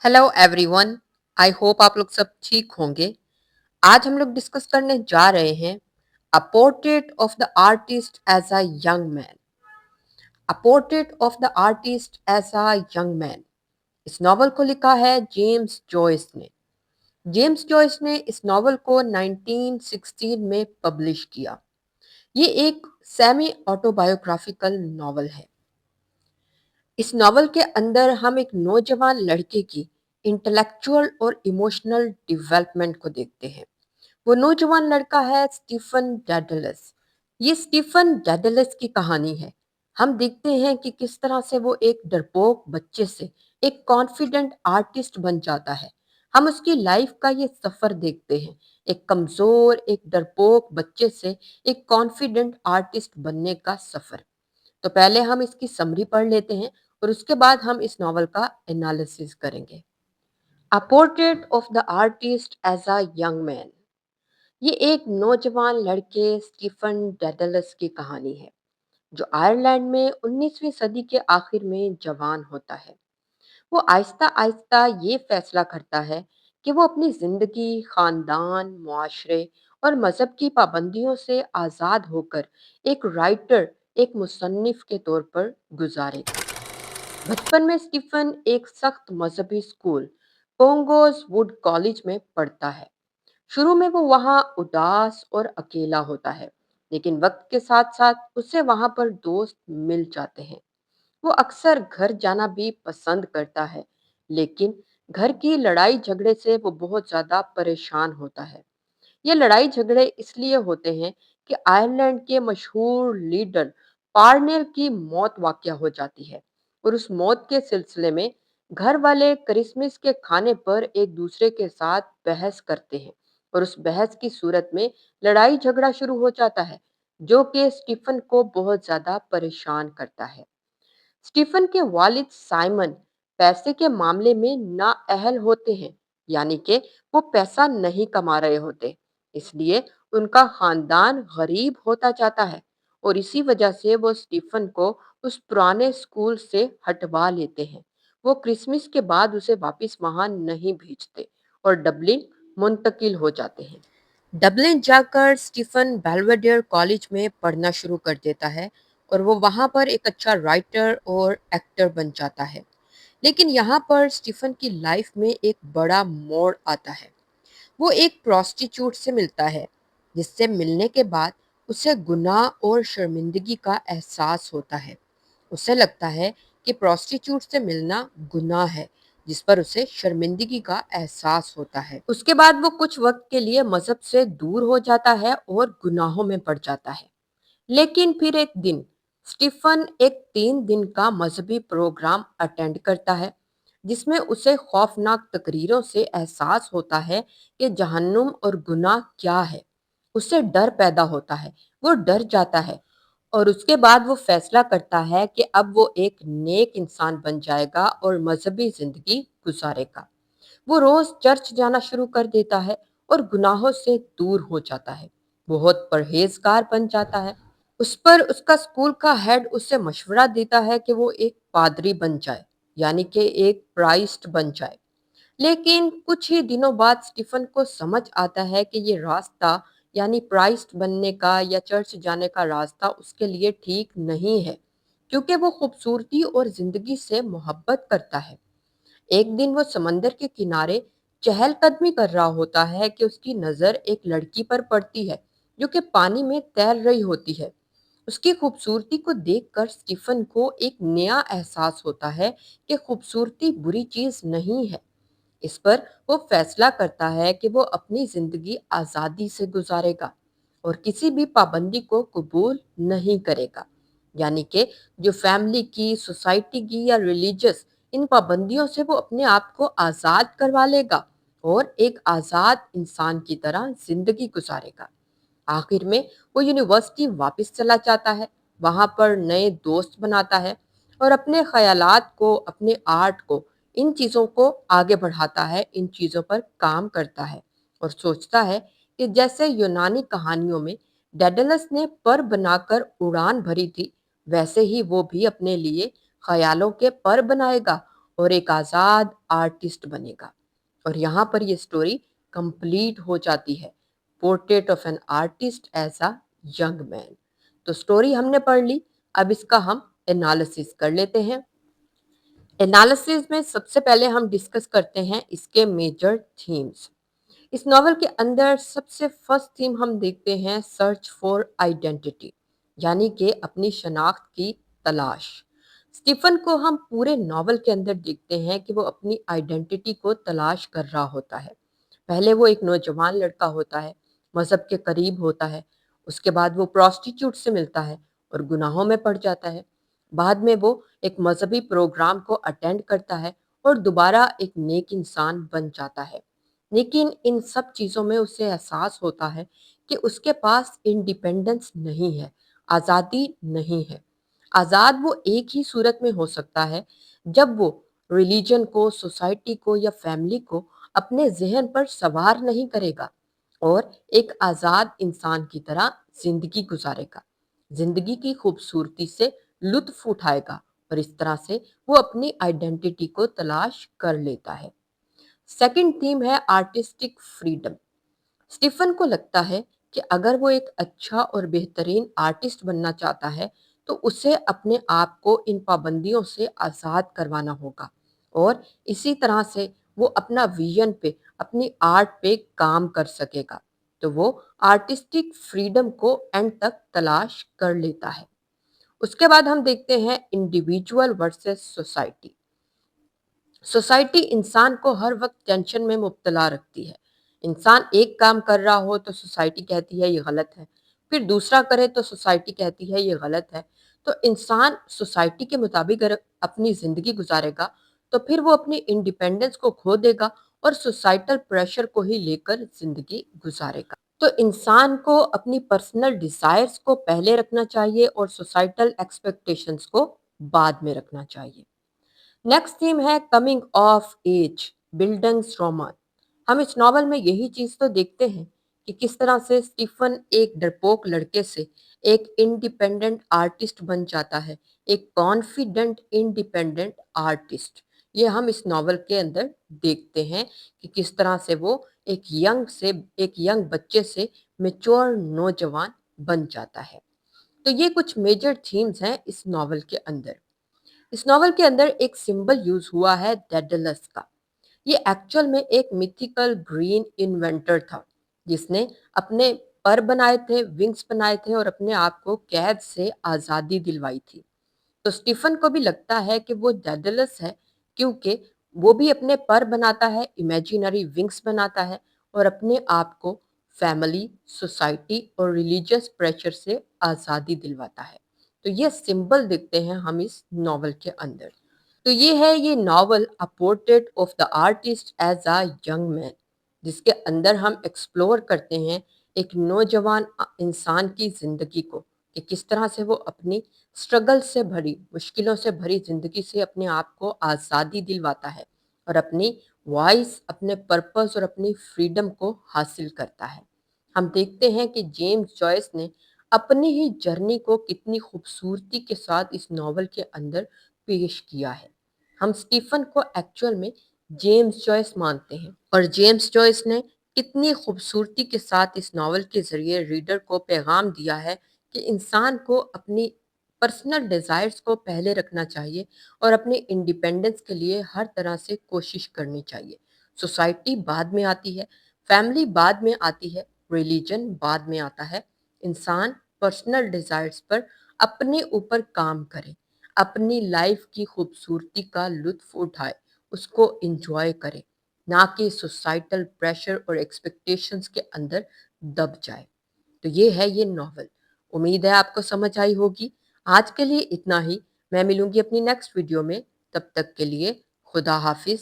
Hello everyone. I hope आप लोग सब ठीक होंगे। आज हम लोग डिस्कस करने जा रहे हैं a portrait of the artist as a young man. A portrait of the artist as a young man. इस नॉवल को लिखा है जेम्स जॉयस ने। जेम्स जॉयस ने इस नॉवल को 1916 में पब्लिश किया। ये एक सेमी ऑटोबायोग्राफिकल नॉवल है। इस नॉवल के अंदर हम एक नौजवान लड़के की इंटेलेक्चुअल और इमोशनल डेवलपमेंट को देखते हैं। वो नौजवान लड़का है स्टीफन डेडलस। ये स्टीफन डेडलस की कहानी है। हम देखते हैं कि किस तरह से वो एक डरपोक बच्चे से एक कॉन्फिडेंट आर्टिस्ट बन जाता है। हम उसकी लाइफ का ये सफर देखते हैं, एक कमजोर एक डरपोक बच्चे से एक कॉन्फिडेंट आर्टिस्ट बनने का सफर। तो पहले हम इसकी समरी पढ़ लेते हैं और उसके बाद हम इस नॉवल का एनालिसिस करेंगे। A portrait of the artist as a young man. ये एक नौजवान लड़के स्टीफन डेडलस की कहानी है, जो आयरलैंड में 19वीं सदी के आखिर में जवान होता है। वो आहिस्ता आहिस्ता ये फैसला करता है कि वो अपनी जिंदगी खानदान, मुआशरे और मजहब की पाबंदियों से आज़ाद होकर एक राइटर, एक मुसन्निफ के तौर पर गुजारेगा। बचपन में स्टीफन एक सख्त मजहबी स्कूल कोंगोज वुड कॉलेज में पढ़ता है। शुरू में वो वहाँ उदास और अकेला होता है, लेकिन वक्त के साथ साथ उसे वहाँ पर दोस्त मिल जाते हैं। वो अक्सर घर जाना भी पसंद करता है, लेकिन घर की लड़ाई झगड़े से वो बहुत ज्यादा परेशान होता है। ये लड़ाई झगड़े इसलिए होते हैं कि आयरलैंड के मशहूर लीडर पार्नेल की मौत वाकया हो जाती है, और उस मौत के सिलसिले में घर वाले क्रिसमस के खाने पर एक दूसरे के साथ बहस करते हैं, और उस बहस की सूरत में लड़ाई झगड़ा शुरू हो जाता है, जो कि स्टीफन को बहुत ज्यादा परेशान करता है। स्टीफन के वालिद साइमन पैसे के मामले में नाअहल होते हैं, यानी कि वो पैसा नहीं कमा रहे होते, इसलिए उनका खानदान गरीब होता जाता है, और इसी वजह से वो स्टीफन को उस पुराने स्कूल से हटवा लेते हैं। वो क्रिसमस के बाद उसे वापस वहां नहीं भेजते और डबलिन मुंतकिल हो जाते हैं। डबलिन जाकर स्टीफन बेल्वेडियर कॉलेज में पढ़ना शुरू कर देता है, और वो वहाँ पर एक अच्छा राइटर और एक्टर बन जाता है। लेकिन यहाँ पर स्टीफन की लाइफ में एक बड़ा मोड़ आता है। वो एक प्रोस्टिट्यूट से मिलता है, जिससे मिलने के बाद उसे गुनाह और शर्मिंदगी का एहसास होता है। उसे लगता है कि प्रोस्टिट्यूट से मिलना गुनाह है, जिस पर उसे शर्मिंदगी का एहसास होता है। उसके बाद वो कुछ वक्त के लिए मजहब से दूर हो जाता है और गुनाहों में पड़ जाता है। लेकिन फिर एक दिन स्टीफन एक 3 दिन का मजहबी प्रोग्राम अटेंड करता है, जिसमें उसे खौफनाक तकरीरों से एहसास होता है कि जहन्नुम और गुनाह क्या है। उससे डर पैदा होता है, वो डर जाता है, और उसके बाद वो फैसला करता है कि अब वो एक नेक इंसान बन जाएगा और मजहबी जिंदगी गुजारेगा। वो रोज चर्च जाना शुरू कर देता है और गुनाहों से दूर हो जाता है, बहुत परहेजगार बन जाता है। उस पर उसका स्कूल का हेड उससे मशवरा देता है कि वो एक पादरी बन जाए, यानी कि एक प्राइस्ट बन जाए। लेकिन कुछ ही दिनों बाद स्टीफन को समझ आता है कि ये रास्ता, यानी प्राइस्ट बनने का या चर्च जाने का रास्ता, उसके लिए ठीक नहीं है, क्योंकि वो खूबसूरती और जिंदगी से मोहब्बत करता है। एक दिन वो समंदर के किनारे चहलकदमी कर रहा होता है कि उसकी नजर एक लड़की पर पड़ती है, जो कि पानी में तैर रही होती है। उसकी खूबसूरती को देखकर स्टीफन को एक नया एहसास होता है कि खूबसूरती बुरी चीज नहीं है। इस पर वो फैसला करता है कि वो अपनी जिंदगी आज़ादी से गुजारेगा और किसी भी पाबंदी को कबूल नहीं करेगा, यानी कि जो फैमिली की, सोसाइटी की या रिलीजियस इन पाबंदियों से वो अपने आप को आज़ाद करवा लेगा और एक आज़ाद इंसान की तरह जिंदगी गुजारेगा। आखिर में वो यूनिवर्सिटी वापस चला जाता है, वहां पर नए दोस्त बनाता है और अपने ख्यालात को, अपने आर्ट को, इन चीज़ों को आगे बढ़ाता है, इन चीज़ों पर काम करता है और सोचता है कि जैसे यूनानी कहानियों में डेडलस ने पर बनाकर उड़ान भरी थी, वैसे ही वो भी अपने लिए ख्यालों के पर बनाएगा اور ایک آزاد آرٹسٹ بنے گا۔ اور یہاں پر یہ سٹوری کمپلیٹ ہو جاتی ہے، portrait of an artist as a young man. تو سٹوری ہم نے پڑھ لی، اب اس کا ہم انالیسس کر لیتے ہیں۔ انالیسس میں سب سے پہلے ہم ڈسکس کرتے ہیں اس کے میجر تھیمز۔ اس ناول کے اندر سب سے فرسٹ تھیم ہم دیکھتے ہیں سرچ فار آئیڈینٹی، یعنی کہ اپنی شناخت کی تلاش۔ اسٹیفن کو ہم پورے ناول کے اندر دیکھتے ہیں کہ وہ اپنی آئیڈینٹی کو تلاش کر رہا ہوتا ہے۔ پہلے وہ ایک نوجوان لڑکا ہوتا ہے، مذہب کے قریب ہوتا ہے، اس کے بعد وہ پروسٹیٹیوٹ سے ملتا ہے اور گناہوں میں پڑ جاتا ہے۔ بعد میں وہ ایک مذہبی پروگرام کو اٹینڈ کرتا ہے اور دوبارہ ایک نیک انسان بن جاتا ہے۔ لیکن ان سب چیزوں میں اسے احساس ہوتا ہے کہ اس کے پاس انڈیپینڈنس نہیں ہے، آزادی نہیں ہے۔ آزاد وہ ایک ہی صورت میں ہو سکتا ہے جب وہ ریلیجن کو، سوسائٹی کو یا فیملی کو اپنے ذہن پر سوار نہیں کرے گا اور ایک آزاد انسان کی طرح زندگی گزارے گا، زندگی کی خوبصورتی سے لطف اٹھائے گا، اور اس طرح سے وہ اپنی آئیڈینٹی کو تلاش کر لیتا ہے۔ سیکنڈ تھیم ہے آرٹسٹک فریڈم۔ اسٹیفن کو لگتا ہے کہ اگر وہ ایک اچھا اور بہترین آرٹسٹ بننا چاہتا ہے تو اسے اپنے آپ کو ان پابندیوں سے آزاد کروانا ہوگا، اور اسی طرح سے وہ اپنا ویژن پہ، اپنی آرٹ پہ کام کر سکے گا۔ تو وہ آرٹسٹک فریڈم کو اینڈ تک تلاش کر لیتا ہے۔ اس کے بعد ہم دیکھتے ہیں انڈیویجول ورسز سوسائٹی۔ سوسائٹی انسان کو ہر وقت ٹینشن میں مبتلا رکھتی ہے۔ انسان ایک کام کر رہا ہو تو سوسائٹی کہتی ہے یہ غلط ہے، پھر دوسرا کرے تو سوسائٹی کہتی ہے یہ غلط ہے۔ تو انسان سوسائٹی کے مطابق اگر اپنی زندگی گزارے گا تو پھر وہ اپنی انڈیپینڈنس کو کھو دے گا اور سوسائٹل پریشر کو ہی لے کر زندگی گزارے گا۔ تو انسان کو اپنی پرسنل ڈیزائرز کو پہلے رکھنا چاہیے اور سوسائٹل ایکسپیکٹیشنز کو بعد میں رکھنا چاہیے۔ نیکسٹ تھیم ہے کمنگ آف ایج، بلڈنگز رومان۔ ہم اس ناول میں یہی چیز تو دیکھتے ہیں کہ کس طرح سے اسٹیفن ایک ڈرپوک لڑکے سے ایک انڈیپینڈنٹ آرٹسٹ بن جاتا ہے، ایک کانفیڈنٹ انڈیپینڈنٹ آرٹسٹ۔ یہ ہم اس ناول کے اندر دیکھتے ہیں کہ کس طرح سے وہ ایک ینگ بچے سے میچور نوجوان بن جاتا ہے۔ تو یہ کچھ میجر تھیمز ہیں اس ناول کے اندر۔ اس ناول کے اندر ایک سمبل یوز ہوا ہے ڈیڈلس کا۔ یہ ایکچول میں ایک میتھیکل گرین انوینٹر تھا جس نے اپنے پر بنائے تھے، ونگز بنائے تھے اور اپنے آپ کو قید سے آزادی دلوائی تھی۔ تو اسٹیفن کو بھی لگتا ہے کہ وہ ڈیڈلس ہے کیونکہ وہ بھی اپنے پر بناتا ہے، امیجنری ونگز بناتا ہے اور اپنے آپ کو فیملی، سوسائٹی اور ریلیجیس پریشر سے آزادی دلواتا ہے۔ تو یہ سمبل دیکھتے ہیں ہم اس ناول کے اندر۔ تو یہ novel A Portrait of the Artist as a Young Man، جس کے اندر ہم ایکسپلور کرتے ہیں ایک نوجوان انسان کی زندگی کو کہ کس طرح سے وہ اپنی سٹرگل سے بھری، مشکلوں سے بھری زندگی سے اپنے آپ کو آزادی دلواتا ہے اور اپنی وائس، اپنے پرپس اور اپنی فریڈم کو حاصل کرتا ہے۔ ہم دیکھتے ہیں کہ جیمز جوائس نے اپنی ہی جرنی کو کتنی خوبصورتی کے ساتھ اس ناول کے اندر پیش کیا ہے۔ ہم سٹیفن کو ایکچول میں جیمز جوائس مانتے ہیں، اور جیمز جوائس نے کتنی خوبصورتی کے ساتھ اس ناول کے ذریعے ریڈر کو پیغام دیا ہے کہ انسان کو اپنی پرسنل ڈیزائرز کو پہلے رکھنا چاہیے اور اپنی انڈیپینڈنس کے لیے ہر طرح سے کوشش کرنی چاہیے۔ سوسائٹی بعد میں آتی ہے، فیملی بعد میں آتی ہے، ریلیجن بعد میں آتا ہے۔ انسان پرسنل ڈیزائرز پر اپنے اوپر کام کرے، اپنی لائف کی خوبصورتی کا لطف اٹھائے، اس کو انجوائے کرے، نہ کہ سوسائٹل پریشر اور ایکسپیکٹیشنز کے اندر دب جائے۔ تو یہ ناول۔ امید ہے آپ کو سمجھ آئی ہوگی۔ آج کے لیے اتنا ہی، میں ملوں گی اپنی نیکسٹ ویڈیو میں، تب تک کے لیے خدا حافظ۔